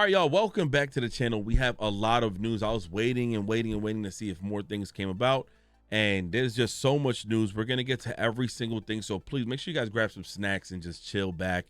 right, y'all, welcome back to the channel. We have a lot of news. I was waiting and waiting and waiting to see if more things came about, and there's just so much news. We're gonna get to every single thing, so please make sure you guys grab some snacks and just chill back.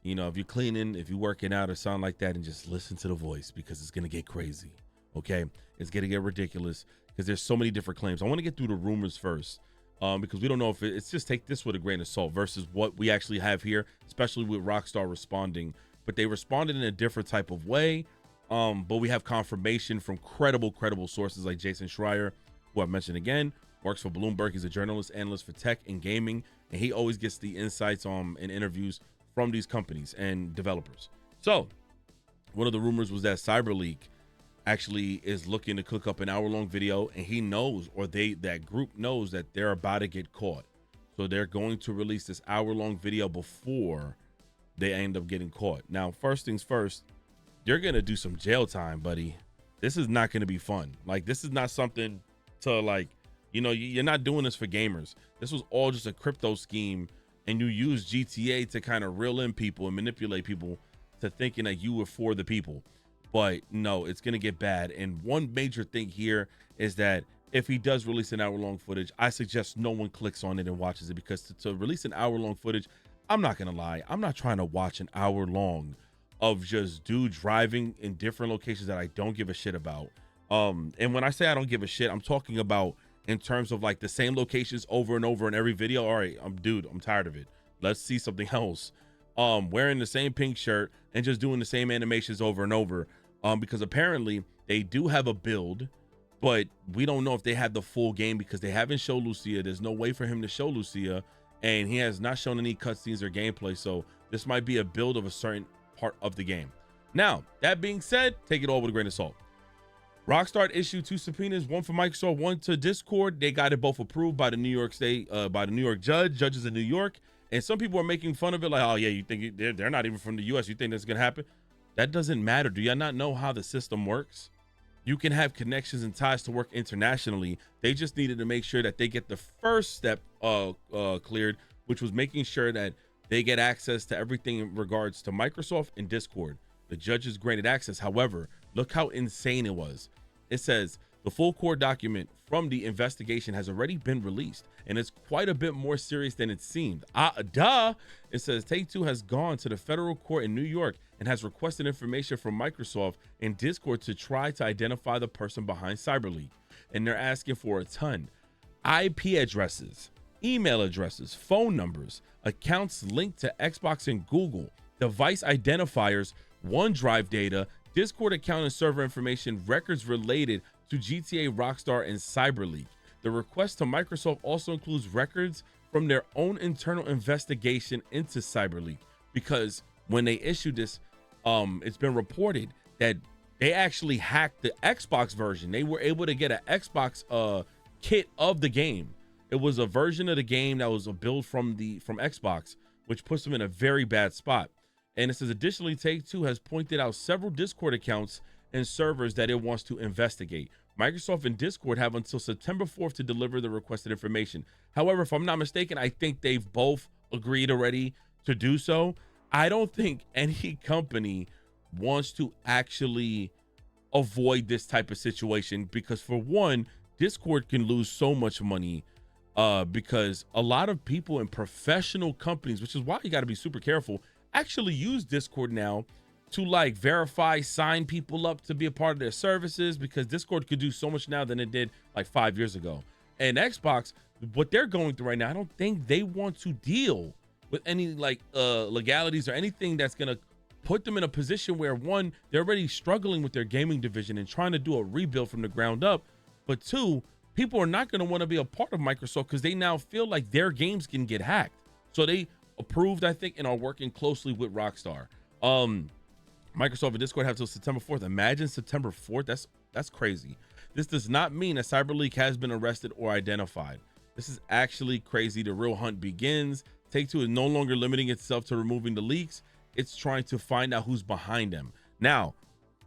You know, if you're cleaning, if you're working out or something like that, and just listen to the voice, because it's gonna get crazy. Okay, it's gonna get ridiculous because there's so many different claims. I want to get through the rumors first, because we don't know if it's just take this with a grain of salt versus what we actually have here, especially with Rockstar responding. But they responded in a different type of way. But we have confirmation from credible sources like Jason Schreier, who I've mentioned again, works for Bloomberg. He's a journalist, analyst for tech and gaming, and he always gets the insights in interviews from these companies and developers. So one of the rumors was that Cyberleek actually is looking to cook up an hour-long video, and he knows, or that group knows, that they're about to get caught. So they're going to release this hour-long video before they end up getting caught. Now, first things first, you're gonna do some jail time, buddy. This is not gonna be fun. Like, this is not something to, like, you know, you're not doing this for gamers. This was all just a crypto scheme, and you use GTA to kind of reel in people and manipulate people to thinking that you were for the people. But no, it's gonna get bad. And one major thing here is that if he does release an hour-long footage, I suggest no one clicks on it and watches it, because to release an hour-long footage, I'm not gonna lie, I'm not trying to watch an hour long of just dude driving in different locations that I don't give a shit about. And when I say I don't give a shit, I'm talking about in terms of like the same locations over and over in every video. All right, I'm tired of it. Let's see something else. Wearing the same pink shirt and just doing the same animations over and over. Because apparently they do have a build, but we don't know if they have the full game because they haven't shown Lucia. There's no way for him to show Lucia, and he has not shown any cutscenes or gameplay. So this might be a build of a certain part of the game. Now, that being said, take it all with a grain of salt. Rockstar issued 2 subpoenas, one for Microsoft, one to Discord. They got it both approved by the New York State, by the New York judges in New York. And some people are making fun of it, like, oh yeah, you think they're not even from the US, you think that's gonna happen? That doesn't matter. Do y'all not know how the system works? You can have connections and ties to work internationally. They just needed to make sure that they get the first step cleared, which was making sure that they get access to everything in regards to Microsoft and Discord. The judges granted access. However, look how insane it was. It says the full court document from the investigation has already been released, and it's quite a bit more serious than it seemed. It says Take-Two has gone to the federal court in New York and has requested information from Microsoft and Discord to try to identify the person behind Cyberleek. And they're asking for a ton. IP addresses, email addresses, phone numbers, accounts linked to Xbox and Google, device identifiers, OneDrive data, Discord account and server information, records related to GTA, Rockstar, and Cyberleek. The request to Microsoft also includes records from their own internal investigation into Cyberleek, because when they issued this, it's been reported that they actually hacked the Xbox version. They were able to get an Xbox kit of the game. It was a version of the game that was a build from Xbox, which puts them in a very bad spot. And it says additionally, Take-Two has pointed out several Discord accounts and servers that it wants to investigate. Microsoft and Discord have until September 4th to deliver the requested information. However, if I'm not mistaken, I think they've both agreed already to do so. I don't think any company wants to actually avoid this type of situation, because for one, Discord can lose so much money because a lot of people in professional companies, which is why you got to be super careful, actually use Discord now to like verify, sign people up to be a part of their services, because Discord could do so much now than it did like 5 years ago. And Xbox, what they're going through right now, I don't think they want to deal with any like legalities or anything that's gonna put them in a position where, one, they're already struggling with their gaming division and trying to do a rebuild from the ground up, but two, people are not going to want to be a part of Microsoft because they now feel like their games can get hacked. So they approved, I think, and are working closely with Rockstar. Microsoft and Discord have till September 4th. Imagine September 4th. That's crazy. This does not mean that Cyberleek has been arrested or identified. This is actually crazy. The real hunt begins. Take-Two is no longer limiting itself to removing the leaks. It's trying to find out who's behind them. Now,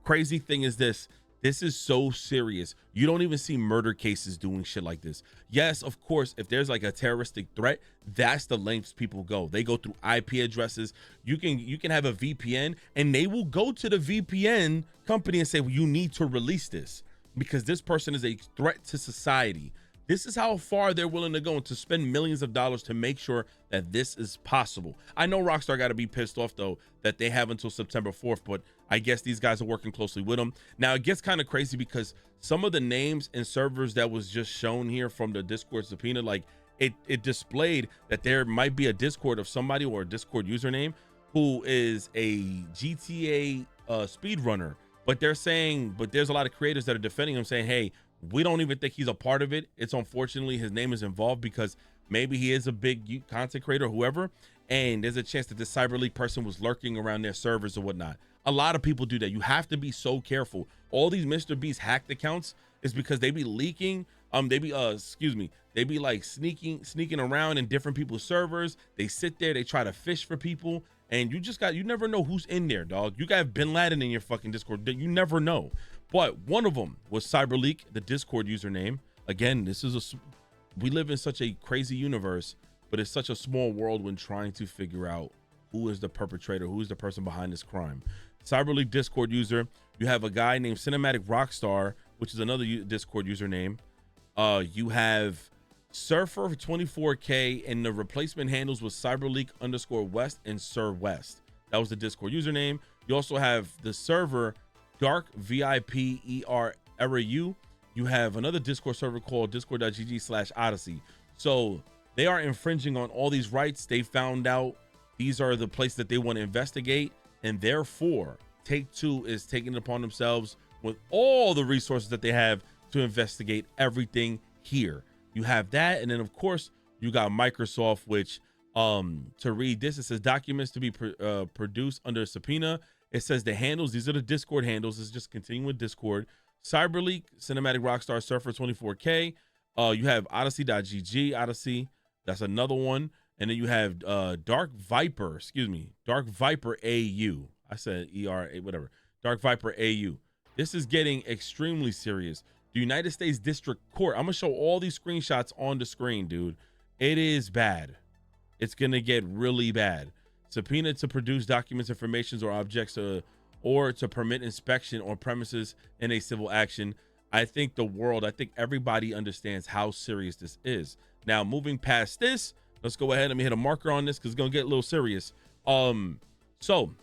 crazy thing is this. This is so serious. You don't even see murder cases doing shit like this. Yes, of course, if there's like a terroristic threat, that's the lengths people go. They go through IP addresses. You can have a VPN, and they will go to the VPN company and say, well, you need to release this because this person is a threat to society. This is how far they're willing to go and to spend millions of dollars to make sure that this is possible. I know Rockstar got to be pissed off, though, that they have until September 4th, but I guess these guys are working closely with them. Now, it gets kind of crazy because some of the names and servers that was just shown here from the Discord subpoena, like it displayed that there might be a Discord of somebody or a Discord username who is a GTA speedrunner. But they're saying, but there's a lot of creators that are defending him saying, hey, we don't even think he's a part of it. It's unfortunately his name is involved because maybe he is a big content creator or whoever, and there's a chance that this Cyberleek person was lurking around their servers or whatnot. A lot of people do that. You have to be so careful. All these Mr. Beast hacked accounts is because they be leaking. They be like sneaking around in different people's servers. They sit there, they try to fish for people, and you never know who's in there, dog. You got Bin Laden in your fucking Discord. You never know. But one of them was Cyberleek, the Discord username. Again, we live in such a crazy universe, but it's such a small world when trying to figure out who is the perpetrator, who is the person behind this crime. Cyberleek Discord user. You have a guy named Cinematic Rockstar, which is another Discord username. You have Surfer 24K, and the replacement handles was Cyberleek_West and Sir West. That was the Discord username. You also have the server Dark VIP ERU. You have another Discord server called discord.gg/Odyssey. So they are infringing on all these rights. They found out these are the places that they want to investigate, and therefore Take-Two is taking it upon themselves with all the resources that they have to investigate everything here. You have that, and then of course you got Microsoft, which to read this, it says documents to be produced under subpoena. It says the handles, these are the Discord handles. It's just continuing with Discord. Cyberleek, Cinematic Rockstar, Surfer 24K. You have Odyssey.gg, Odyssey. That's another one. And then you have Dark Viper AU. I said ERA, whatever. Dark Viper AU. This is getting extremely serious. The United States District Court. I'm going to show all these screenshots on the screen, dude. It is bad. It's going to get really bad. Subpoena to produce documents, informations, or objects or to permit inspection on premises in a civil action. I think everybody understands how serious this is. Now, moving past this, let's go ahead. Let me hit a marker on this because it's going to get a little serious. So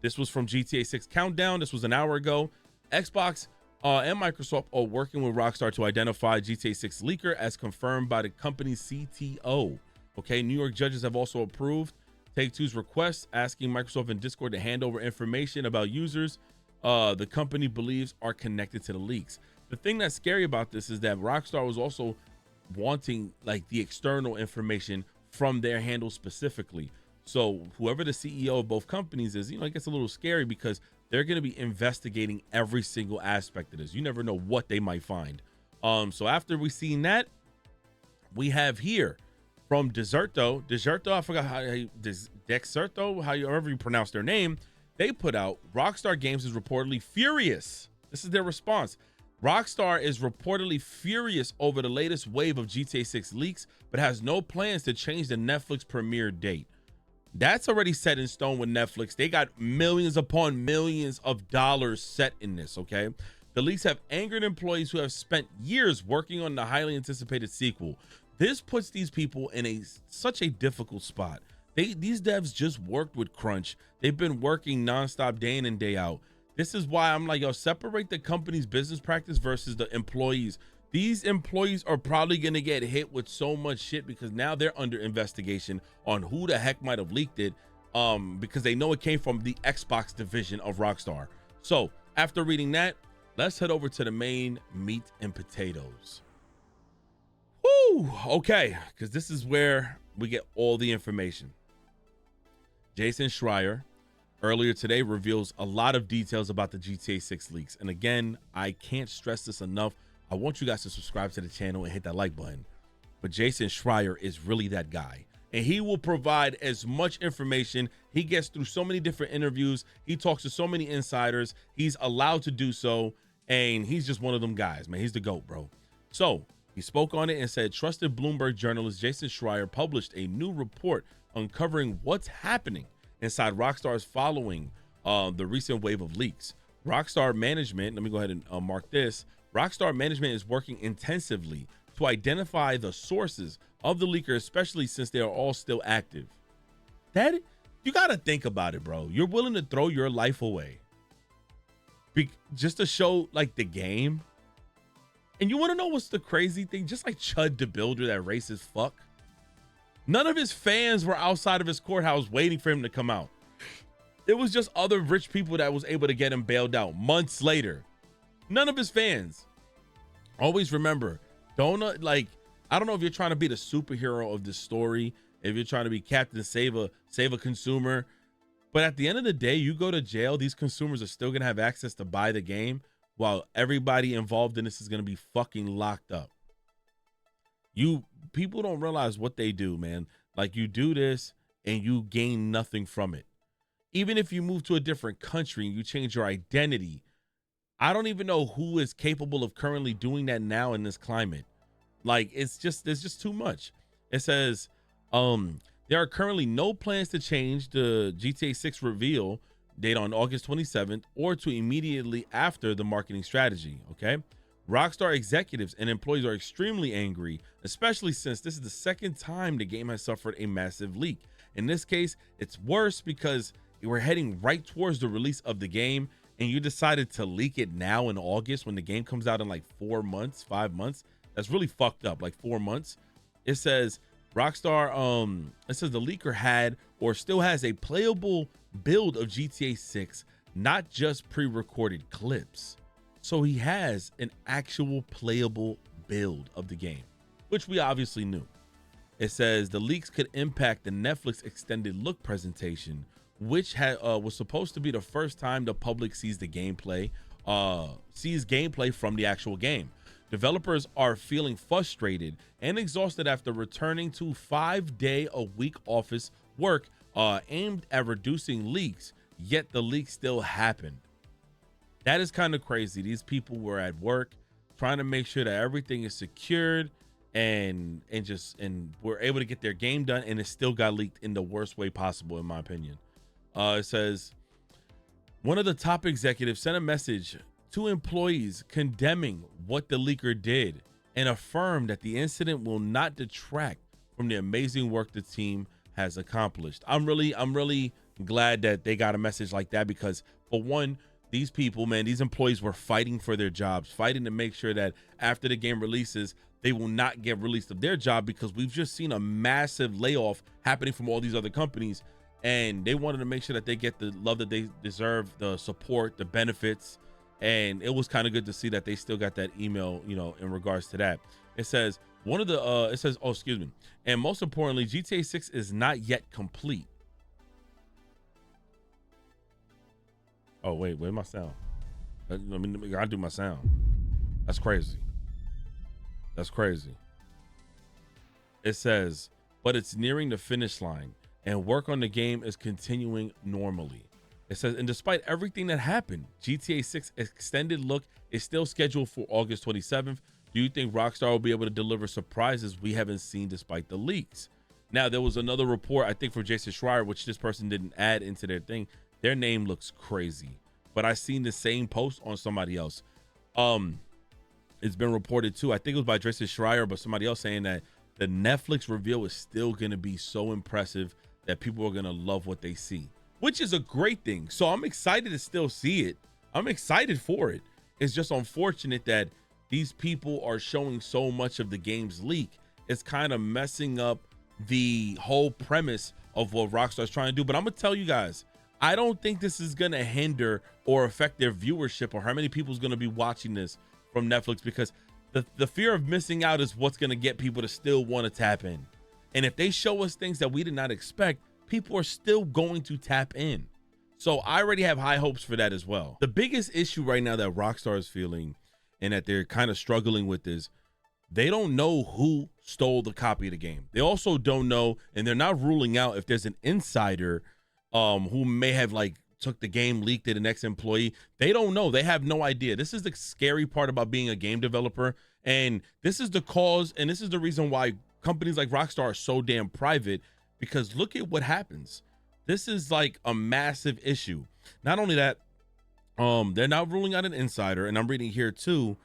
this was from GTA 6 Countdown. This was an hour ago. Xbox and Microsoft are working with Rockstar to identify GTA 6 leaker as confirmed by the company's CTO. Okay, New York judges have also approved Take-Two's request asking Microsoft and Discord to hand over information about users the company believes are connected to the leaks. The thing that's scary about this is that Rockstar was also wanting like the external information from their handle specifically. So whoever the CEO of both companies is, it gets a little scary because they're going to be investigating every single aspect of this. You never know what they might find. So after we seen that, we have here from Deserto, I forgot however you pronounce their name. They put out Rockstar Games is reportedly furious. This is their response. Rockstar is reportedly furious over the latest wave of GTA 6 leaks, but has no plans to change the Netflix premiere date. That's already set in stone with Netflix. They got millions upon millions of dollars set in this, okay? The leaks have angered employees who have spent years working on the highly anticipated sequel. This puts these people in such a difficult spot. These devs just worked with crunch. They've been working nonstop day in and day out. This is why I'm like, yo, separate the company's business practice versus the employees. These employees are probably going to get hit with so much shit because now they're under investigation on who the heck might have leaked it because they know it came from the Xbox division of Rockstar. So after reading that, let's head over to the main meat and potatoes. Woo! Okay, because this is where we get all the information. Jason Schreier earlier today reveals a lot of details about the GTA 6 leaks. And again, I can't stress this enough. I want you guys to subscribe to the channel and hit that like button. But Jason Schreier is really that guy. And he will provide as much information. He gets through so many different interviews. He talks to so many insiders. He's allowed to do so. And he's just one of them guys, man. He's the GOAT, bro. So he spoke on it and said, trusted Bloomberg journalist Jason Schreier published a new report uncovering what's happening inside Rockstar's following the recent wave of leaks. Rockstar management, let me go ahead and mark this. Rockstar management is working intensively to identify the sources of the leaker, especially since they are all still active. That, you got to think about it, bro. You're willing to throw your life away just to show like the game. And you want to know what's the crazy thing? Just like Chud the Builder, that racist fuck. None of his fans were outside of his courthouse waiting for him to come out. It was just other rich people that was able to get him bailed out months later. None of his fans. Always remember, don't like, I don't know if you're trying to be the superhero of this story, if you're trying to be Captain Save a consumer, but at the end of the day, you go to jail, these consumers are still gonna have access to buy the game, while everybody involved in this is gonna be fucking locked up. People don't realize what they do, man. Like, you do this and you gain nothing from it. Even if you move to a different country and you change your identity, I don't even know who is capable of currently doing that now in this climate. Like, there's just too much. It says, there are currently no plans to change the GTA 6 reveal date on August 27th or to immediately after the marketing strategy, okay? Rockstar executives and employees are extremely angry, especially since this is the second time the game has suffered a massive leak. In this case, it's worse because we're heading right towards the release of the game, and you decided to leak it now in August when the game comes out in like 4 months, 5 months. That's really fucked up, like 4 months. It says Rockstar, it says the leaker had or still has a playable build of GTA 6, not just pre-recorded clips. So he has an actual playable build of the game, which we obviously knew. It says the leaks could impact the Netflix extended look presentation, which was supposed to be the first time the public sees the gameplay, from the actual game. Developers are feeling frustrated and exhausted after returning to 5-day-a-week office work aimed at reducing leaks, yet the leaks still happened. That is kind of crazy. These people were at work trying to make sure that everything is secured and were able to get their game done, and it still got leaked in the worst way possible, in my opinion. It says one of the top executives sent a message to employees condemning what the leaker did and affirmed that the incident will not detract from the amazing work the team has accomplished. I'm really glad that they got a message like that, because for one, these people, man, these employees were fighting for their jobs, fighting to make sure that after the game releases, they will not get released of their job, because we've just seen a massive layoff happening from all these other companies, and they wanted to make sure that they get the love that they deserve, the support, the benefits. And it was kind of good to see that they still got that email, you know, in regards to that. It says and most importantly, GTA 6 is not yet complete. Oh, wait, where's my sound? I mean, I gotta do my sound. That's crazy. That's crazy. It says, but it's nearing the finish line and work on the game is continuing normally. It says, and despite everything that happened, GTA 6 extended look is still scheduled for August 27th. Do you think Rockstar will be able to deliver surprises we haven't seen despite the leaks? Now, there was another report, I think, for Jason Schreier, which this person didn't add into their thing. Their name looks crazy, but I seen the same post on somebody else. It's been reported too. I think it was by Jason Schreier, but somebody else saying that the Netflix reveal is still going to be so impressive that people are going to love what they see, which is a great thing. So I'm excited to still see it. I'm excited for it. It's just unfortunate that these people are showing so much of the game's leak. It's kind of messing up the whole premise of what Rockstar's trying to do. But I'm going to tell you guys, I don't think this is going to hinder or affect their viewership or how many people is going to be watching this from Netflix, because the fear of missing out is what's going to get people to still want to tap in. And if they show us things that we did not expect, people are still going to tap in. So I already have high hopes for that as well. The biggest issue right now that Rockstar is feeling and that they're kind of struggling with is they don't know who stole the copy of the game. They also don't know, and they're not ruling out if there's an insider who may have like took the game, leaked it, an ex-employee. They don't know. They have no idea. This is the scary part about being a game developer. And this is the cause, and this is the reason why companies like Rockstar are so damn private, because look at what happens. This is like a massive issue. Not only that, they're now ruling out an insider, and I'm reading here too.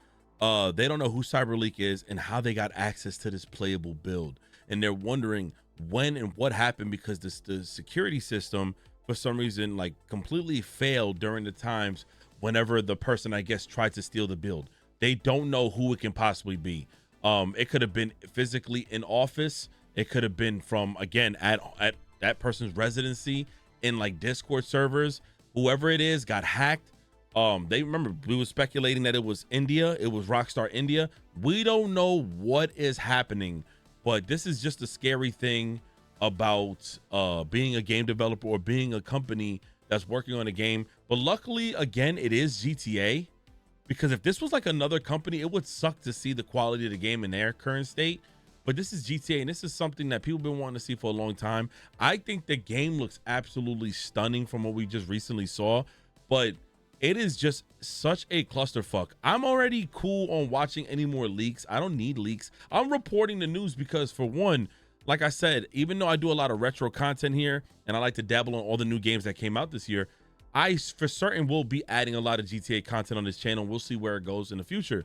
They don't know who Cyberleek is and how they got access to this playable build, and they're wondering when and what happened, because the security system for some reason like completely failed during the times whenever the person, I guess, tried to steal the build. They don't know who it can possibly be. It could have been physically in office. It could have been from, again, at that person's residency in like Discord servers. Whoever it is got hacked. They remember we were speculating that it was India. It was Rockstar India. We don't know what is happening, but this is just a scary thing about being a game developer or being a company that's working on a game. But luckily, again, it is GTA, because if this was like another company, it would suck to see the quality of the game in their current state. But this is GTA, and this is something that people have been wanting to see for a long time. I think the game looks absolutely stunning from what we just recently saw, but it is just such a clusterfuck. I'm already cool on watching any more leaks. I don't need leaks. I'm reporting the news because, for one, like I said, even though I do a lot of retro content here and I like to dabble on all the new games that came out this year, I for certain will be adding a lot of GTA content on this channel. We'll see where it goes in the future.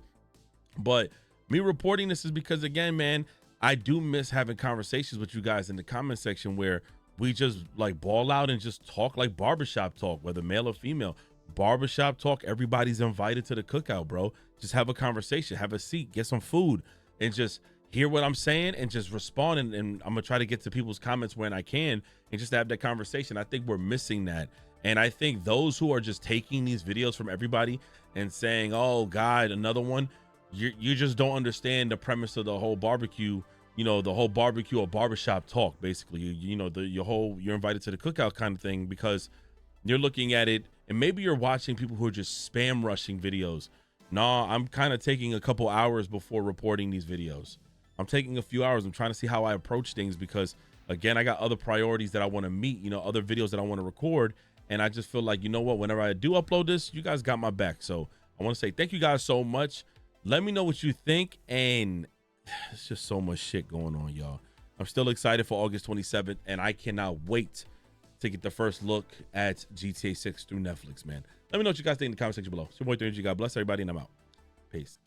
But me reporting this is because, again, man, I do miss having conversations with you guys in the comment section where we just like ball out and just talk like barbershop talk, whether male or female. Barbershop talk, everybody's invited to the cookout, bro. Just have a conversation, have a seat, get some food, and just hear what I'm saying and just respond. And I'm gonna try to get to people's comments when I can and just have that conversation. I think we're missing that. And I think those who are just taking these videos from everybody and saying, oh God, another one, you just don't understand the premise of the whole barbecue, you know, the whole barbecue or barbershop talk, basically. You know, you're invited to the cookout kind of thing, because you're looking at it and maybe you're watching people who are just spam rushing videos. Nah, I'm kind of taking a couple hours before reporting these videos. I'm taking a few hours. I'm trying to see how I approach things, because again, I got other priorities that I want to meet, you know, other videos that I want to record. And I just feel like, you know what, whenever I do upload this, you guys got my back. So I want to say thank you guys so much. Let me know what you think. And it's just so much shit going on, y'all. I'm still excited for August 27th, and I cannot wait to get the first look at GTA 6 through Netflix, man. Let me know what you guys think in the comment section below. It's your boy 3G. God bless everybody, and I'm out. Peace.